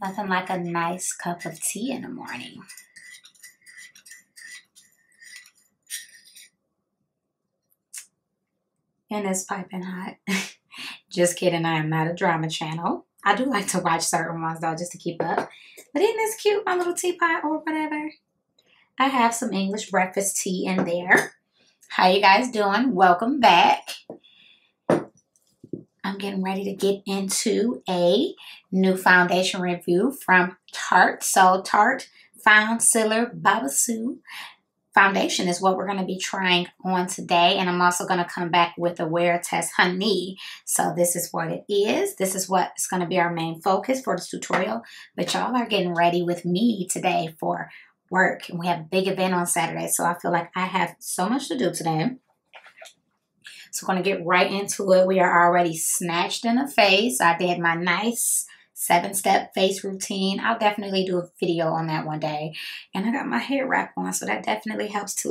Nothing like a nice cup of tea in the morning. And it's piping hot. Just kidding, I am not a drama channel. I do like to watch certain ones though, just to keep up. But isn't this cute, my little teapot or whatever? I have some English breakfast tea in there. How you guys doing? Welcome back. I'm getting ready to get into a new foundation review from Tarte. So Tarte Foundcealer Babassu Foundation is what we're going to be trying on today. And I'm also going to come back with a wear test honey. So this is what it is. This is what is going to be our main focus for this tutorial. But y'all are getting ready with me today for work. And we have a big event on Saturday. So I feel like I have so much to do today. So we're going to get right into it. We are already snatched in the face. I did my nice 7-step face routine. I'll definitely do a video on that one day. And I got my hair wrap on, so that definitely helps to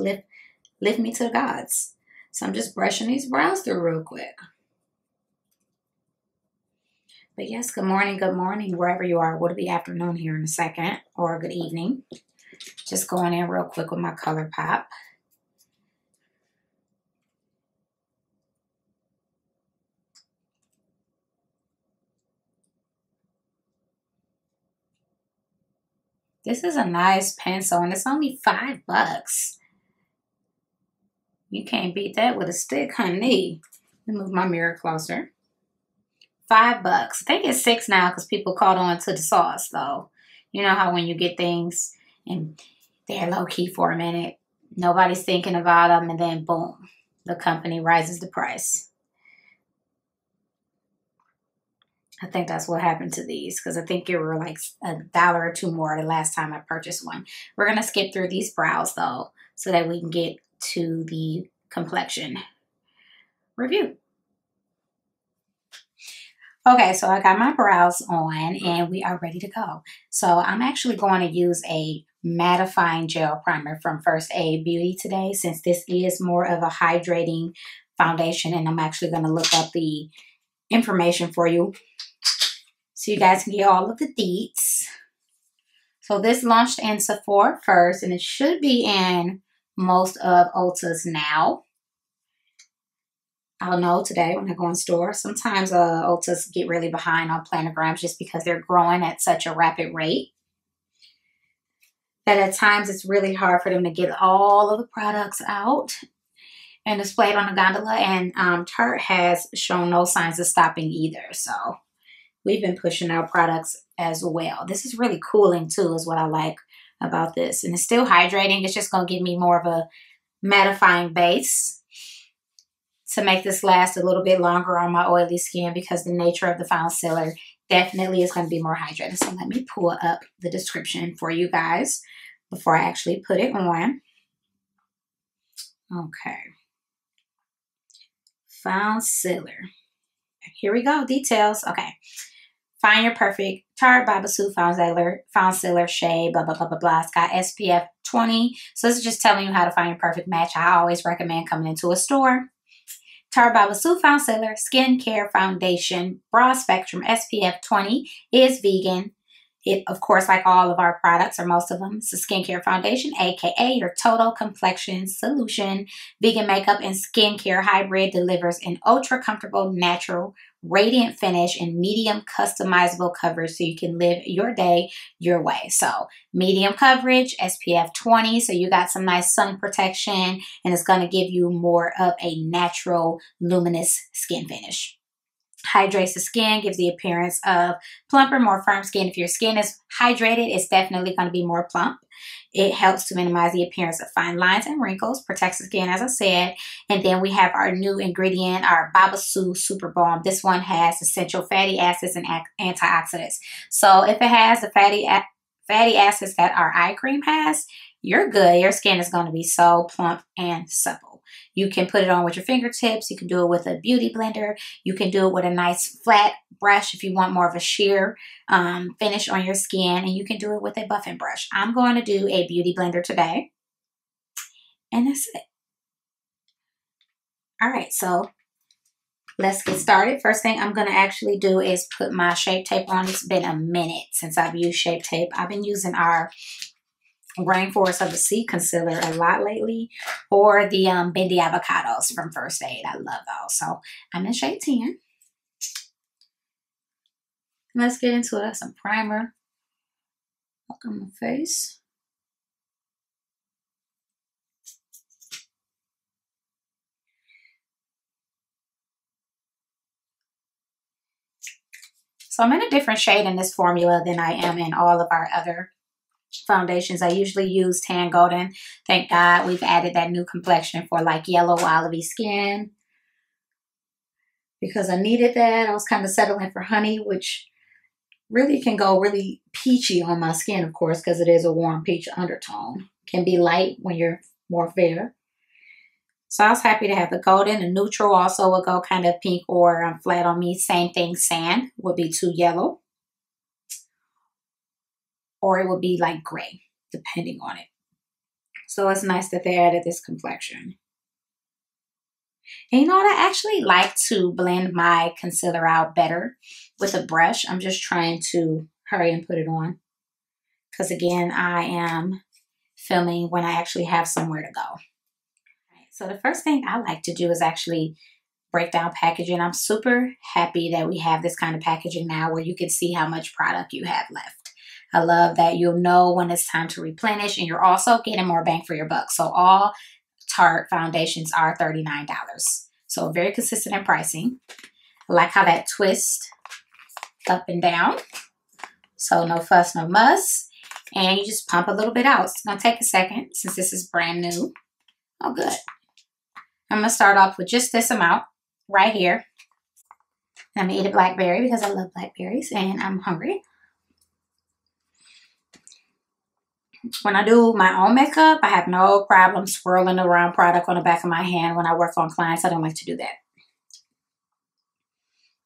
lift me to the gods. So I'm just brushing these brows through real quick. But yes, good morning, wherever you are. Would it be afternoon here in a second, or good evening? Just going in real quick with my Color Pop. This is a nice pencil, and it's only $5. You can't beat that with a stick, honey. Let me move my mirror closer. $5. I think it's $6 now because people caught on to the sauce, though. You know how when you get things and they're low-key for a minute, nobody's thinking about them, and then boom, the company rises the price. I think that's what happened to these because I think it were like $1 or $2 more the last time I purchased one. We're going to skip through these brows though so that we can get to the complexion review. Okay, so I got my brows on and we are ready to go. So I'm actually going to use a mattifying gel primer from First Aid Beauty today since this is more of a hydrating foundation, and I'm actually going to look up the information for you so you guys can get all of the deets. So this launched in Sephora first, and it should be in most of Ulta's now. I'll know today when I go in store. Sometimes Ulta's get really behind on planograms just because they're growing at such a rapid rate that at times it's really hard for them to get all of the products out and displayed on the gondola. And Tarte has shown no signs of stopping either. So we've been pushing out products as well. This is really cooling too, is what I like about this. And it's still hydrating. It's just going to give me more of a mattifying base to make this last a little bit longer on my oily skin because the nature of the Foundcealer definitely is going to be more hydrated. So let me pull up the description for you guys before I actually put it on. Okay. Foundcealer. Here we go. Details. Okay. Find your perfect Tarte Babassu Foundcealer shade, blah, blah, blah, blah, blah. It's got SPF 20. So this is just telling you how to find your perfect match. I always recommend coming into a store. Tarte Babassu Foundcealer Skincare Foundation, broad spectrum, SPF 20, is vegan. It, of course, like all of our products, or most of them, it's a skincare foundation, aka your total complexion solution. Vegan makeup and skincare hybrid delivers an ultra comfortable, natural, radiant finish and medium customizable coverage so you can live your day your way. So medium coverage, SPF 20, so you got some nice sun protection, and it's going to give you more of a natural, luminous skin finish. Hydrates the skin, gives the appearance of plumper, more firm skin. If your skin is hydrated, it's definitely going to be more plump. It helps to minimize the appearance of fine lines and wrinkles, protects the skin, as I said. And then we have our new ingredient, our Babassu Super Balm. This one has essential fatty acids and antioxidants. So if it has the fatty acids that our eye cream has, you're good. Your skin is going to be so plump and supple. You can put it on with your fingertips. You can do it with a beauty blender. You can do it with a nice flat brush if you want more of a sheer finish on your skin. And you can do it with a buffing brush. I'm going to do a beauty blender today. And that's it. All right, so let's get started. First thing I'm going to actually do is put my Shape Tape on. It's been a minute since I've used Shape Tape. I've been using our Rainforest of the Sea concealer a lot lately, or the Bendy Avocados from First Aid. I love those. So I'm in shade 10. Let's get into it. Some primer. Look on my face. So I'm in a different shade in this formula than I am in all of our other foundations. I usually use Tan Golden. Thank God we've added that new complexion for like yellow olivey skin, because I needed that. I was kind of settling for honey, which really can go really peachy on my skin, of course, because it is a warm peach undertone. Can be light when you're more fair. So I was happy to have the golden. The neutral also will go kind of pink or flat on me. Same thing, sand would be too yellow. Or it would be like gray, depending on it. So it's nice that they added this complexion. And you know what? I actually like to blend my concealer out better with a brush. I'm just trying to hurry and put it on, because again, I am filming when I actually have somewhere to go. So the first thing I like to do is actually break down packaging. I'm super happy that we have this kind of packaging now where you can see how much product you have left. I love that you'll know when it's time to replenish, and you're also getting more bang for your buck. So all Tarte foundations are $39. So very consistent in pricing. I like how that twist up and down. So no fuss, no muss. And you just pump a little bit out. It's going to take a second since this is brand new. Oh, good. I'm going to start off with just this amount right here. I'm going to eat a blackberry because I love blackberries and I'm hungry. When I do my own makeup, I have no problem swirling around product on the back of my hand. When I work on clients, I don't like to do that.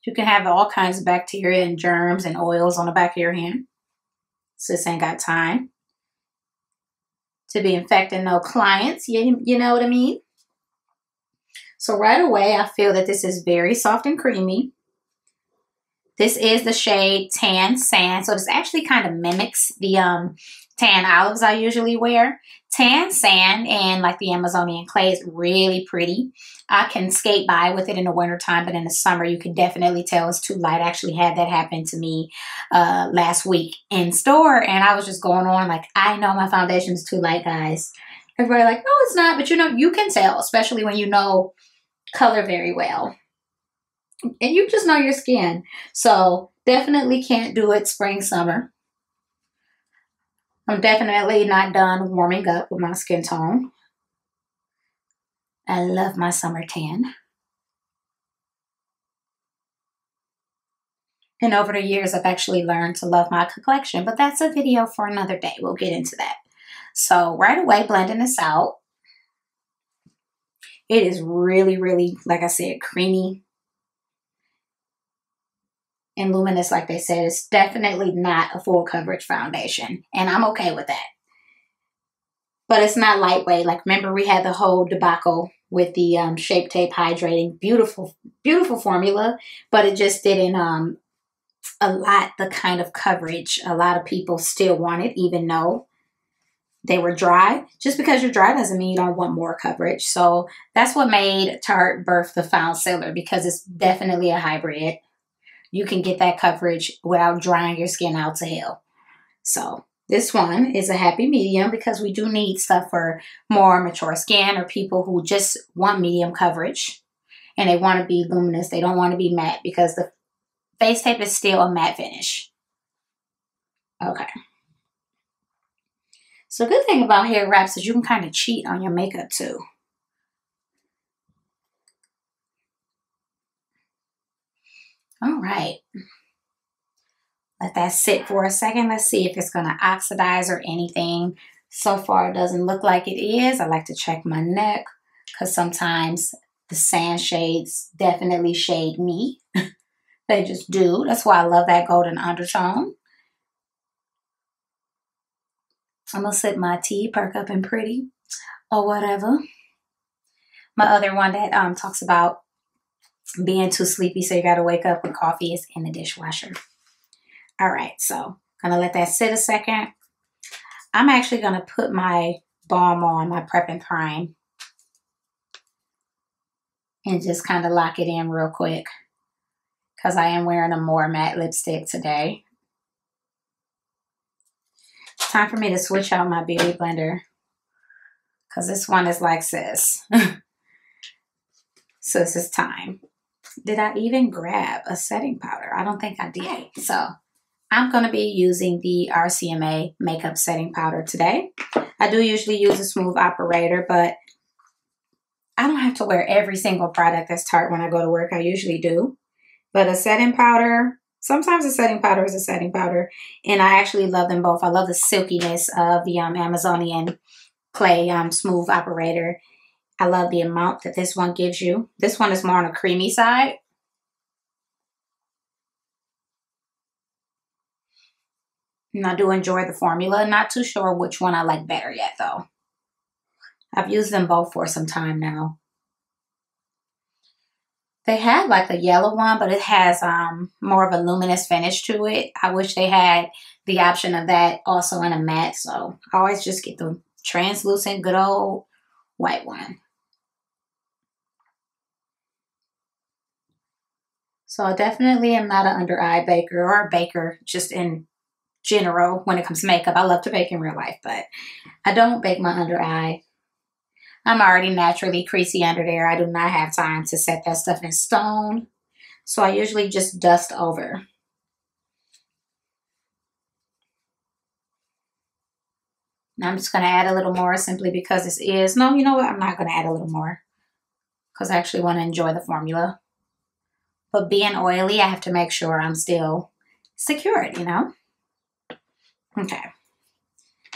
You can have all kinds of bacteria and germs and oils on the back of your hand. Sis ain't got time to be infecting no clients. You know what I mean? So right away, I feel that this is very soft and creamy. This is the shade Tan Sand. So this actually kind of mimics the tan olives I usually wear. Tan Sand and like the Amazonian clay is really pretty. I can skate by with it in the wintertime, but in the summer you can definitely tell it's too light. I actually had that happen to me last week in store, and I was just going on like, I know my foundation is too light, guys. Everybody like, no, it's not, but you know, you can tell, especially when you know color very well. And you just know your skin. So definitely can't do it spring, summer. I'm definitely not done warming up with my skin tone. I love my summer tan. And over the years, I've actually learned to love my complexion, but that's a video for another day. We'll get into that. So right away, blending this out. It is really, really, like I said, creamy and luminous, like they said. It's definitely not a full coverage foundation, and I'm okay with that. But it's not lightweight. Like, remember, we had the whole debacle with the Shape Tape Hydrating. Beautiful, beautiful formula, but it just didn't allot the kind of coverage a lot of people still wanted, even though they were dry. Just because you're dry doesn't mean you don't want more coverage. So that's what made Tarte birth the Foundcealer, because it's definitely a hybrid. You can get that coverage without drying your skin out to hell. So this one is a happy medium, because we do need stuff for more mature skin or people who just want medium coverage and they want to be luminous. They don't want to be matte, because the face tape is still a matte finish. Okay. So the good thing about hair wraps is you can kind of cheat on your makeup too. All right. Let that sit for a second. Let's see if it's going to oxidize or anything. So far, it doesn't look like it is. I like to check my neck, because sometimes the sand shades definitely shade me. They just do. That's why I love that golden undertone. I'm going to sip my tea, perk up and pretty, or whatever. My other one that talks about being too sleepy, so you got to wake up when coffee is in the dishwasher. All right, so gonna let that sit a second. I'm actually gonna put my balm on, my Prep and Prime, and just kind of lock it in real quick because I am wearing a more matte lipstick today. It's time for me to switch out my beauty blender because this one is like sis. So this is time. Did I even grab a setting powder? I don't think I did. So I'm going to be using the RCMA makeup setting powder today. I do usually use a smooth operator, but I don't have to wear every single product that's Tarte when I go to work. I usually do. But a setting powder, sometimes a setting powder is a setting powder. And I actually love them both. I love the silkiness of the Amazonian clay smooth operator. I love the amount that this one gives you. This one is more on a creamy side. And I do enjoy the formula. Not too sure which one I like better yet, though. I've used them both for some time now. They had like a yellow one, but it has more of a luminous finish to it. I wish they had the option of that also in a matte. So I always just get the translucent, good old white one. So I definitely am not an under eye baker or a baker just in general when it comes to makeup. I love to bake in real life, but I don't bake my under eye. I'm already naturally creasy under there. I do not have time to set that stuff in stone. So I usually just dust over. Now I'm just going to add a little more simply because this is, no, you know what? I'm not going to add a little more because I actually want to enjoy the formula. But being oily, I have to make sure I'm still secured, you know? Okay.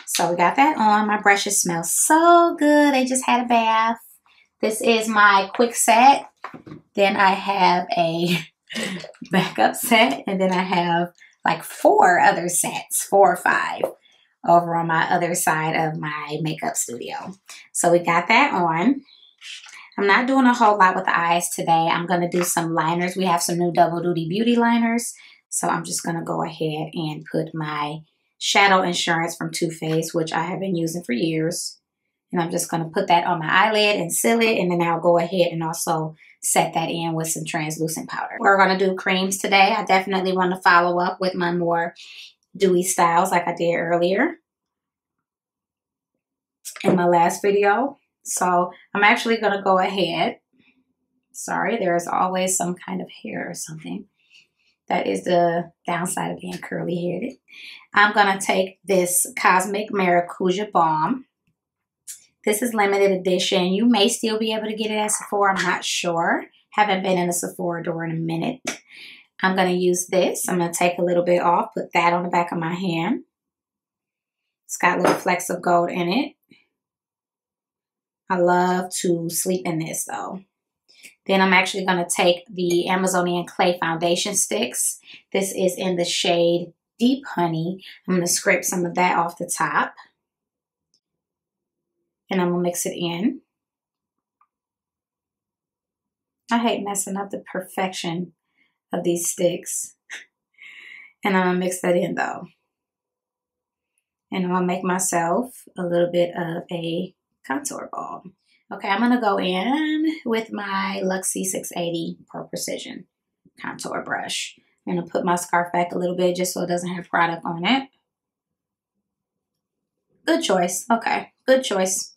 So we got that on. My brushes smell so good. They just had a bath. This is my quick set. Then I have a backup set. And then I have like 4 other sets, 4 or 5 over on my other side of my makeup studio. So we got that on. I'm not doing a whole lot with the eyes today. I'm going to do some liners. We have some new Double Duty Beauty liners. So I'm just going to go ahead and put my Shadow Insurance from Too Faced, which I have been using for years. And I'm just going to put that on my eyelid and seal it. And then I'll go ahead and also set that in with some translucent powder. We're going to do creams today. I definitely want to follow up with my more dewy styles like I did earlier in my last video. So I'm actually going to go ahead. Sorry, there is always some kind of hair or something. That is the downside of being curly headed. I'm going to take this Cosmic Maracuja Balm. This is limited edition. You may still be able to get it at Sephora. I'm not sure. Haven't been in a Sephora door in a minute. I'm going to use this. I'm going to take a little bit off. Put that on the back of my hand. It's got little flecks of gold in it. I love to sleep in this though. Then I'm actually going to take the Amazonian Clay Foundation Sticks. This is in the shade Deep Honey. I'm going to scrape some of that off the top. And I'm going to mix it in. I hate messing up the perfection of these sticks. And I'm going to mix that in though. And I'm going to make myself a little bit of a contour ball. Okay, I'm going to go in with my Luxie 680 Pro Precision contour brush. I'm going to put my scarf back a little bit just so it doesn't have product on it. Good choice. Okay, good choice.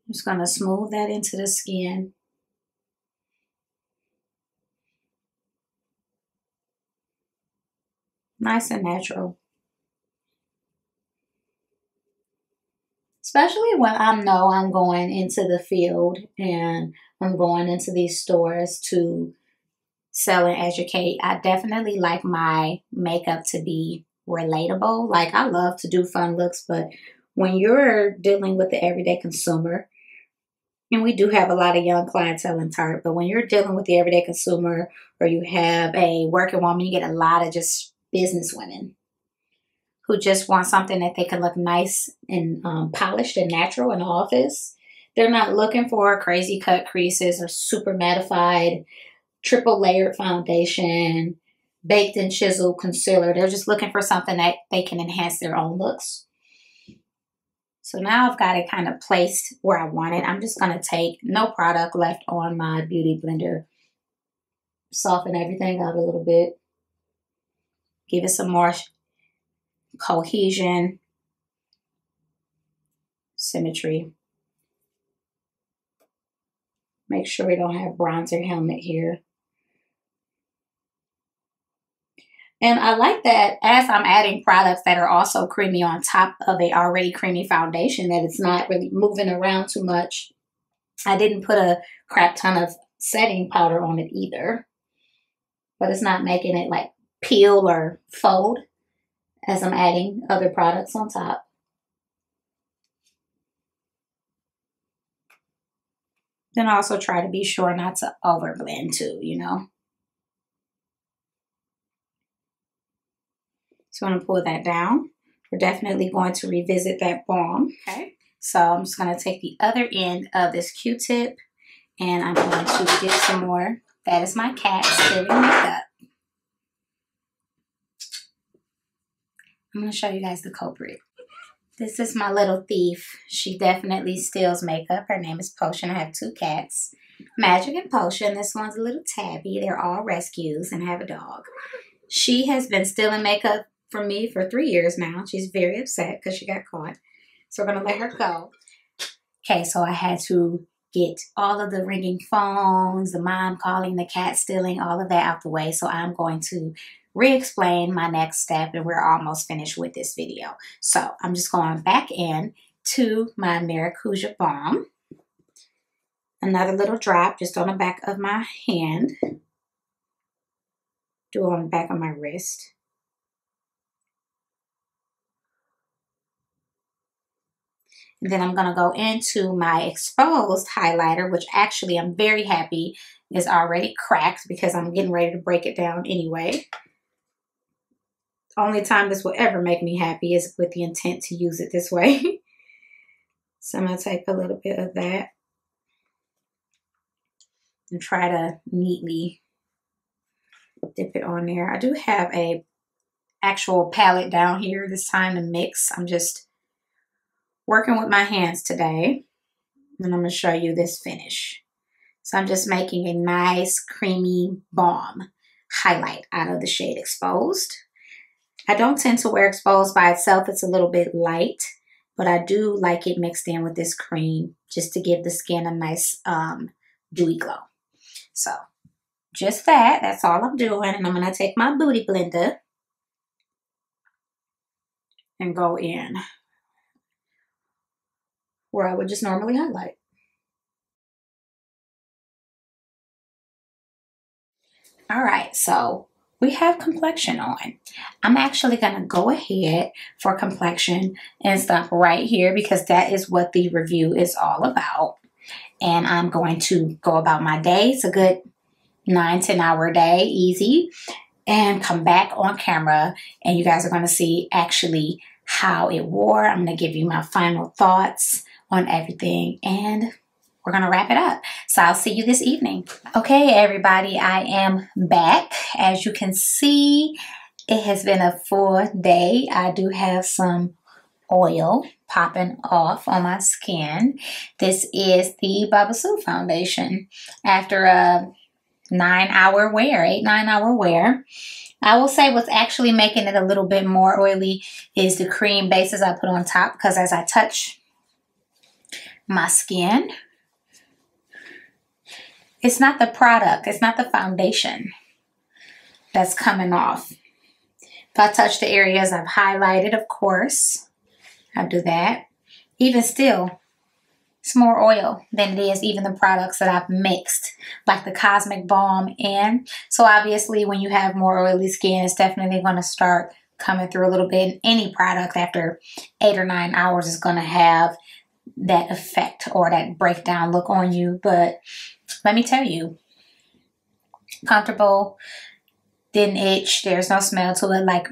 I'm just going to smooth that into the skin. Nice and natural. Especially when I know I'm going into the field and I'm going into these stores to sell and educate. I definitely like my makeup to be relatable. Like I love to do fun looks, but when you're dealing with the everyday consumer, and we do have a lot of young clientele in Tarte, but when you're dealing with the everyday consumer or you have a working woman, you get a lot of just business women who just want something that they can look nice and polished and natural in the office. They're not looking for crazy cut creases or super mattified, triple layered foundation, baked and chiseled concealer. They're just looking for something that they can enhance their own looks. So now I've got it kind of placed where I want it. I'm just going to take no product left on my beauty blender. Soften everything out a little bit. Give it some more cohesion, symmetry. Make sure we don't have bronzer helmet here. And I like that as I'm adding products that are also creamy on top of a already creamy foundation, that it's not really moving around too much. I didn't put a crap ton of setting powder on it either, but it's not making it like peel or fold as I'm adding other products on top. Then also try to be sure not to over blend too, you know. So I'm going to pull that down. We're definitely going to revisit that balm. Okay. So I'm just going to take the other end of this Q-tip and I'm going to get some more. That is my cat stealing makeup. I'm going to show you guys the culprit. This is my little thief. She definitely steals makeup. Her name is Potion. I have two cats, Magic and Potion. This one's a little tabby. They're all rescues and I have a dog. She has been stealing makeup from me for 3 years now. She's very upset because she got caught. So we're going to let her go. Okay, so I had to get all of the ringing phones, the mom calling, the cat stealing, all of that out the way. So I'm going to re-explain my next step and we're almost finished with this video. So I'm just going back in to my Maracuja Balm. Another little drop just on the back of my hand. Do it on the back of my wrist. And then I'm going to go into my exposed highlighter, which actually I'm very happy is already cracked because I'm getting ready to break it down anyway. Only time this will ever make me happy is with the intent to use it this way. So I'm going to take a little bit of that and try to neatly dip it on there. I do have a actual palette down here this time to mix. I'm just working with my hands today, and I'm going to show you this finish. So I'm just making a nice creamy balm highlight out of the shade Exposed. I don't tend to wear Exposed by itself. It's a little bit light, but I do like it mixed in with this cream just to give the skin a nice dewy glow. So just that, that's all I'm doing. And I'm going to take my Beauty Blender and go in where I would just normally highlight. All right, so we have complexion on. I'm actually going to go ahead for complexion and stop right here because that is what the review is all about. And I'm going to go about my day. It's a good 9-10 hour day, easy, and come back on camera and you guys are going to see actually how it wore. I'm going to give you my final thoughts on everything and we're going to wrap it up. So I'll see you this evening. Okay, everybody, I am back. As you can see, it has been a full day. I do have some oil popping off on my skin. This is the Babassu foundation. After a 9-hour wear, 8-9 hour wear. I will say what's actually making it a little bit more oily is the cream bases I put on top because as I touch my skin, it's not the product, it's not the foundation that's coming off. If I touch the areas I've highlighted, of course, I'll do that. Even still, it's more oil than it is even the products that I've mixed, like the Cosmic Balm in. So obviously when you have more oily skin, it's definitely going to start coming through a little bit. And any product after 8 or 9 hours is going to have that effect or that breakdown look on you. But let me tell you, comfortable, didn't itch, there's no smell to it like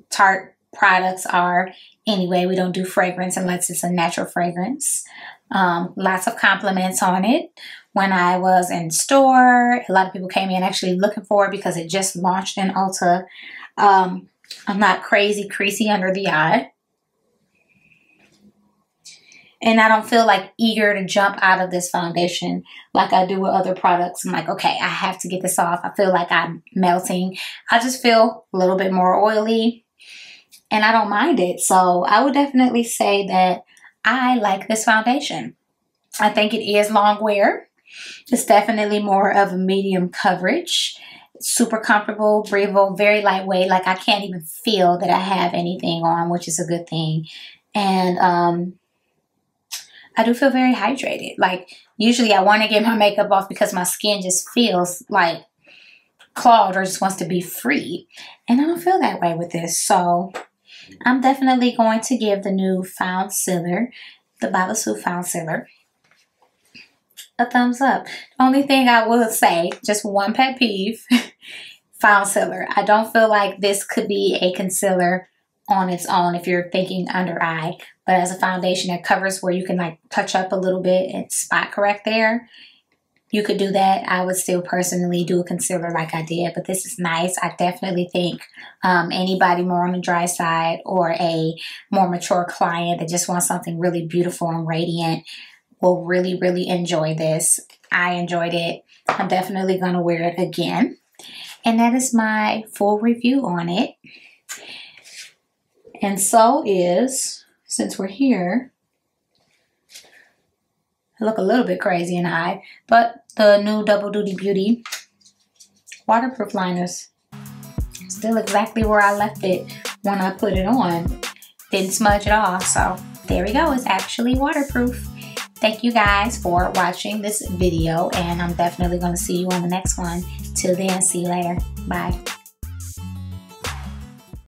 Tarte products are. Anyway, we don't do fragrance unless it's a natural fragrance. Lots of compliments on it. When I was in store, a lot of people came in actually looking for it because it just launched in Ulta. I'm not crazy creasy under the eye. And I don't feel like eager to jump out of this foundation like I do with other products. I'm like, okay, I have to get this off. I feel like I'm melting. I just feel a little bit more oily and I don't mind it. So I would definitely say that I like this foundation. I think it is long wear. It's definitely more of a medium coverage. Super comfortable, breathable, very lightweight. Like I can't even feel that I have anything on, which is a good thing. And I do feel very hydrated. Like usually I want to get my makeup off because my skin just feels like clogged or just wants to be free. And I don't feel that way with this. So I'm definitely going to give the new Foundcealer, the Babassu Foundcealer, a thumbs up. The only thing I will say, just one pet peeve, Foundcealer. I don't feel like this could be a concealer on its own if you're thinking under eye, but as a foundation that covers where you can like touch up a little bit and spot correct there, you could do that. I would still personally do a concealer like I did, but this is nice. I definitely think anybody more on the dry side or a more mature client that just wants something really beautiful and radiant will really, really enjoy this. I enjoyed it. I'm definitely going to wear it again. And that is my full review on it. And so is, since we're here, I look a little bit crazy in the eye, but the new Double Duty Beauty waterproof liners. Still exactly where I left it when I put it on. Didn't smudge at all, so there we go. It's actually waterproof. Thank you guys for watching this video, and I'm definitely going to see you on the next one. Till then, see you later. Bye.